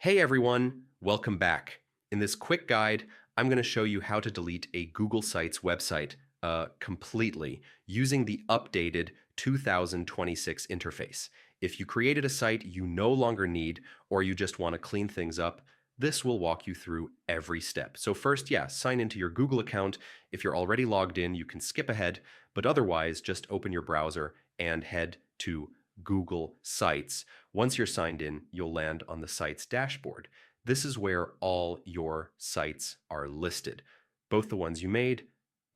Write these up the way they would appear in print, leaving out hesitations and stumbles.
Hey everyone, welcome back. In this quick guide, I'm going to show you how to delete a Google Sites website completely using the updated 2026 interface. If you created a site you no longer need or you just want to clean things up, this will walk you through every step. So first, sign into your Google account. If you're already logged in, you can skip ahead, but otherwise just open your browser and head to Google Sites. Once you're signed in, you'll land on the site's dashboard. This is where all your sites are listed, both the ones you made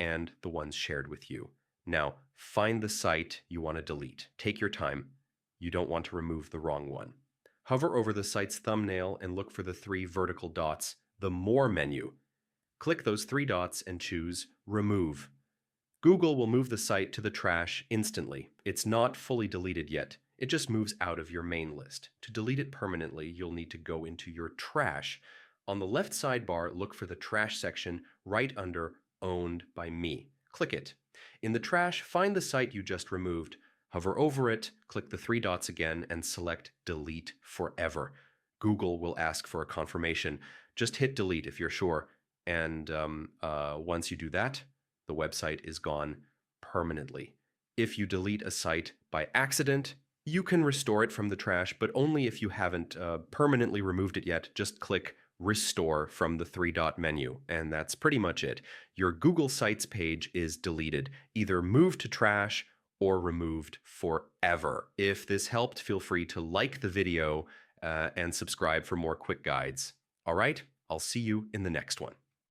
and the ones shared with you. Now, find the site you want to delete. Take your time. You don't want to remove the wrong one. Hover over the site's thumbnail and look for the three vertical dots, the More menu. Click those three dots and choose Remove. Google will move the site to the trash instantly. It's not fully deleted yet. It just moves out of your main list. To delete it permanently, you'll need to go into your trash. On the left sidebar, look for the trash section right under Owned by Me. Click it. In the trash, find the site you just removed. Hover over it, click the three dots again, and select Delete Forever. Google will ask for a confirmation. Just hit delete if you're sure. And once you do that, the website is gone permanently. If you delete a site by accident, you can restore it from the trash, but only if you haven't permanently removed it yet. Just click Restore from the three-dot menu, and that's pretty much it. Your Google Sites page is deleted, either moved to trash or removed forever. If this helped, feel free to like the video and subscribe for more quick guides. All right, I'll see you in the next one.